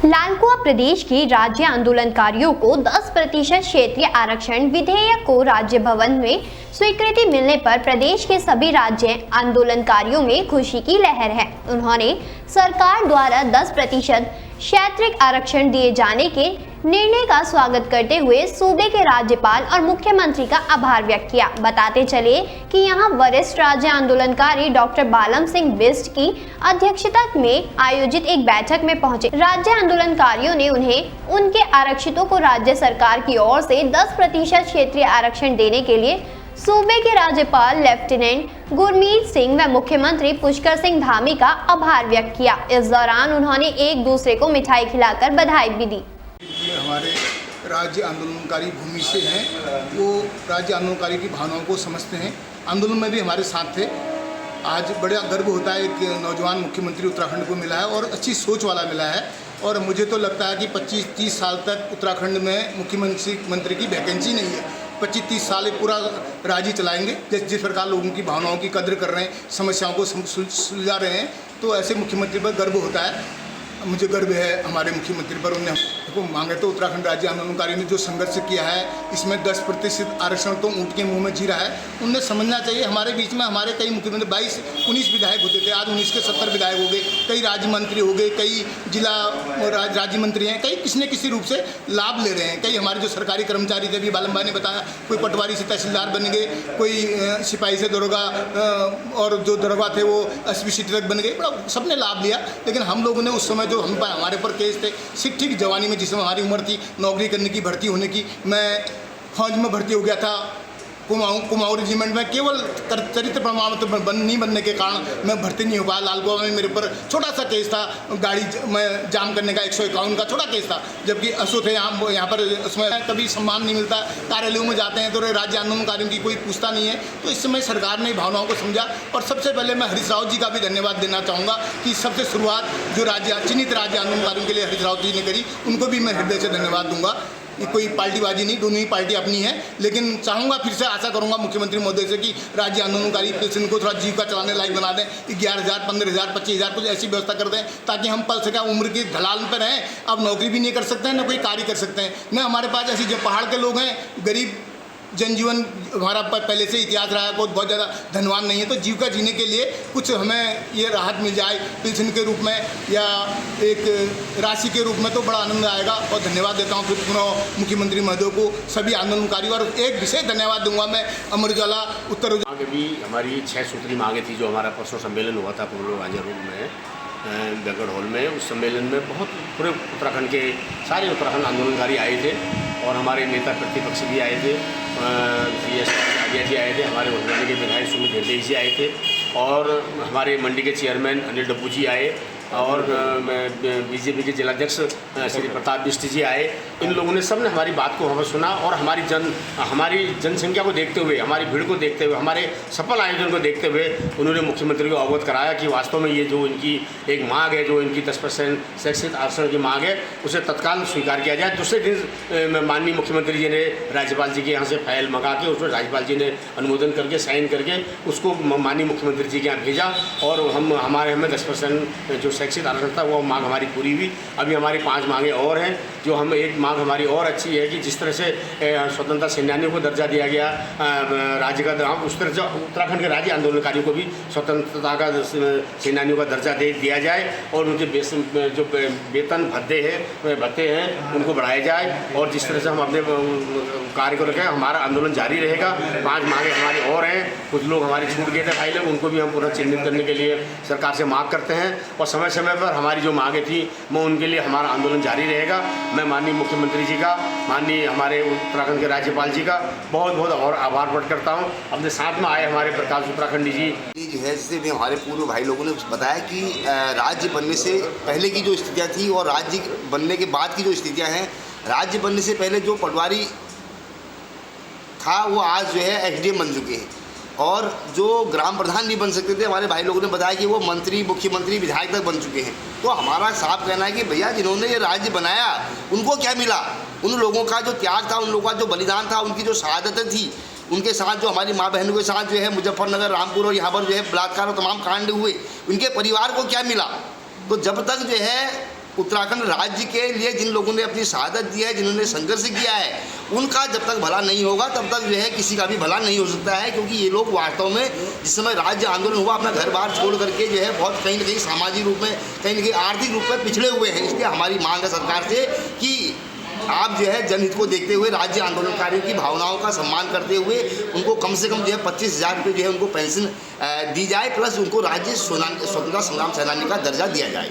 लालकुआ प्रदेश के राज्य आंदोलनकारियों को 10% क्षेत्रीय आरक्षण विधेयक को राज्य भवन में स्वीकृति मिलने पर प्रदेश के सभी राज्य आंदोलनकारियों में खुशी की लहर है। उन्होंने सरकार द्वारा 10% क्षेत्रीय आरक्षण दिए जाने के निर्णय का स्वागत करते हुए सूबे के राज्यपाल और मुख्यमंत्री का आभार व्यक्त किया। बताते चले कि यहां वरिष्ठ राज्य आंदोलनकारी डॉक्टर बालम सिंह बिष्ट की अध्यक्षता में आयोजित एक बैठक में पहुंचे राज्य आंदोलनकारियों ने उन्हें उनके आरक्षितों को राज्य सरकार की ओर से 10% क्षेत्रीय आरक्षण देने के लिए सूबे के राज्यपाल लेफ्टिनेंट गुरमीत सिंह व मुख्यमंत्री पुष्कर सिंह धामी का आभार व्यक्त किया। इस दौरान उन्होंने एक दूसरे को मिठाई खिलाकर बधाई भी दी। हमारे राज्य आंदोलनकारी भूमि से हैं, वो राज्य आंदोलनकारी की भावनाओं को समझते हैं। आंदोलन में भी हमारे साथ थे। आज बड़ा गर्व होता है, एक नौजवान मुख्यमंत्री उत्तराखंड को मिला है और अच्छी सोच वाला मिला है। और मुझे तो लगता है कि 25-30 साल तक उत्तराखंड में मुख्यमंत्री की वैकेंसी नहीं है। 25-30 साल पूरा राज्य चलाएंगे। जिस प्रकार लोगों की भावनाओं की कद्र कर रहे हैं, समस्याओं को सुलझा रहे हैं, तो ऐसे मुख्यमंत्री पर गर्व होता है। मुझे गर्व है हमारे मुख्यमंत्री पर। उन्हें को मांगे तो उत्तराखंड राज्य आंदोलनकारी ने जो संघर्ष किया है, इसमें 10% आरक्षण तो ऊँट के मुंह में जी रहा है। उन्हें समझना चाहिए, हमारे बीच में हमारे कई मुख्यमंत्री 22-19 विधायक होते थे, आज 19 के 70 विधायक हो गए। कई राज्य मंत्री हो गए, कई जिला राज्य मंत्री हैं, कई किसी न किसी रूप से लाभ ले रहे हैं। कई हमारे जो सरकारी कर्मचारी थे, अभी बालम भाई ने बताया, कोई पटवारी से तहसीलदार बन गए, कोई सिपाही से दरोगा, और जो दरोगा थे वो एसपी तक बन गए। बड़ा सबने लाभ लिया। लेकिन हम लोगों ने उस समय जो हमारे पर केस थे, ठीक जवानी में, जिस समय हमारी उम्र थी नौकरी करने की, भर्ती होने की, मैं फौज में भर्ती हो गया था कुमाऊं रेजिमेंट में। केवल चरित्र प्रमाण पत्र नहीं बनने के कारण मैं भर्ती नहीं हो पाया। लालकुआ में मेरे पर छोटा सा केस था, गाड़ी में जाम करने का 151 का छोटा केस था, जबकि असो थे यहाँ पर। उसमें कभी सम्मान नहीं मिलता। कार्यालयों में जाते हैं तो राज्य आंदोलनकारियों की कोई पूछता नहीं है। तो इस समय सरकार ने भावनाओं को समझा। और सबसे पहले मैं हरीश रावत जी का भी धन्यवाद देना चाहूँगा कि सबसे शुरुआत जो चिन्हित राज्य आंदोलनकारियों के लिए हरीश रावत जी ने करी, उनको भी मैं हृदय से धन्यवाद दूंगा। ये कोई पार्टीबाजी नहीं, दोनों ही पार्टी अपनी है। लेकिन चाहूँगा, फिर से आशा करूँगा मुख्यमंत्री महोदय से कि राज्य आंदोलनकारी पेंशन को थोड़ा जीविका चलाने लायक बना दें। 11,000, 15,000, 25,000 कुछ ऐसी व्यवस्था कर दें ताकि हम पल से क्या उम्र की ढलान पर हैं, अब नौकरी भी नहीं कर सकते हैं, न कोई कार्य कर सकते हैं। न हमारे पास ऐसी जो पहाड़ के लोग हैं, गरीब जनजीवन हमारा पहले से इतिहास रहा है, बहुत ज़्यादा धनवान नहीं है। तो जीविका जीने के लिए कुछ हमें ये राहत मिल जाए पेंशन के रूप में या एक राशि के रूप में, तो बड़ा आनंद आएगा। और धन्यवाद देता हूँ फिर पुनः मुख्यमंत्री महोदय को, सभी आंदोलनकारी। और एक विशेष धन्यवाद दूंगा मैं अमर उजाला उत्तर आगे भी हमारी 6 सूत्री मांगे थी, जो हमारा परसों सम्मेलन हुआ था पूर्व वांझा रूम में, बेगड़ हॉल में। उस सम्मेलन में बहुत पूरे उत्तराखंड के सारे उत्तराखंड आंदोलनकारी आए थे और हमारे नेता प्रतिपक्ष भी आए थे, आर्या जी आए थे, हमारे मंडी के विधायक सुमित हृदय जी आए थे, और हमारे मंडी के चेयरमैन अनिल डब्बू जी आए, और बीजेपी के जिलाध्यक्ष श्री प्रताप बिष्ट जी आए। इन लोगों ने सब ने हमारी बात को हमें सुना और हमारी जनसंख्या को देखते हुए, हमारी भीड़ को देखते हुए, हमारे सफल आयोजन को देखते हुए उन्होंने मुख्यमंत्री को अवगत कराया कि वास्तव में ये जो इनकी एक मांग है, जो इनकी 10% शैक्षिक आरक्षण की मांग है, उसे तत्काल स्वीकार किया जाए। दूसरे दिन माननीय मुख्यमंत्री जी ने राज्यपाल जी के यहाँ से फाइल मंगा के, उसमें राज्यपाल जी ने अनुमोदन करके, साइन करके उसको माननीय मुख्यमंत्री जी के यहाँ भेजा, और हमें 10% जो शैक्षिक आरक्षण था वो मांग हमारी पूरी हुई। अभी हमारी 5 मांगे और हैं, जो हम एक मांग हमारी और अच्छी है कि जिस तरह से स्वतंत्रता सेनानियों को दर्जा दिया गया राज्य का, उस तरह से उत्तराखंड के राज्य आंदोलनकारियों को भी स्वतंत्रता का सेनानियों का दर्जा दिया जाए, और उनके जो वेतन भत्ते हैं उनको बढ़ाया जाए। और जिस तरह से हम अपने कार्य को रखें, हमारा आंदोलन जारी रहेगा। 5 मांगे हमारी और हैं। कुछ लोग हमारी छूट गए थे फाइलें, उनको भी हम पुनः चिन्हित करने के लिए सरकार से मांग करते हैं। और समय समय पर हमारी जो मांगे थी वो उनके लिए हमारा आंदोलन जारी रहेगा। मैं माननीय मुख्यमंत्री जी का, माननीय हमारे उत्तराखंड के राज्यपाल जी का बहुत बहुत और आभार प्रकट करता हूँ। अपने साथ में आए हमारे प्रकाश उत्तराखंडी जी जो है, जैसे भी हमारे पूर्व भाई लोगों ने बताया कि राज्य बनने से पहले की जो स्थितियाँ थी और राज्य बनने के बाद की जो स्थितियाँ हैं, राज्य बनने से पहले जो पटवारी था वो आज जो है एसडीएम बन चुके हैं, और जो ग्राम प्रधान नहीं बन सकते थे, हमारे भाई लोगों ने बताया कि वो मंत्री, मुख्यमंत्री, विधायक तक बन चुके हैं। तो हमारा साफ कहना है कि भैया जिन्होंने ये राज्य बनाया उनको क्या मिला? उन लोगों का जो त्याग था, उन लोगों का जो बलिदान था, उनकी जो शहादतें थी, उनके साथ जो हमारी माँ बहनों के साथ जो है मुजफ्फरनगर, रामपुर और यहाँ पर जो है बलात्कार और तमाम कांड हुए, उनके परिवार को क्या मिला? तो जब तक जो है उत्तराखंड राज्य के लिए जिन लोगों ने अपनी शहादत दी है, जिन्होंने संघर्ष किया है, उनका जब तक भला नहीं होगा तब तक जो है किसी का भी भला नहीं हो सकता है। क्योंकि ये लोग वास्तव में जिस समय राज्य आंदोलन हुआ अपना घर बार छोड़ करके जो है बहुत कहीं न कहीं सामाजिक रूप में, कहीं न कहीं आर्थिक रूप में पिछड़े हुए हैं। इसलिए हमारी मांग है सरकार से कि आप जो है जनहित को देखते हुए राज्य आंदोलनकारियों की भावनाओं का सम्मान करते हुए उनको कम से कम जो है 25,000 रुपये जो है उनको पेंशन दी जाए, प्लस उनको राज्य स्वतंत्रता संग्राम सेनानी का दर्जा दिया जाए।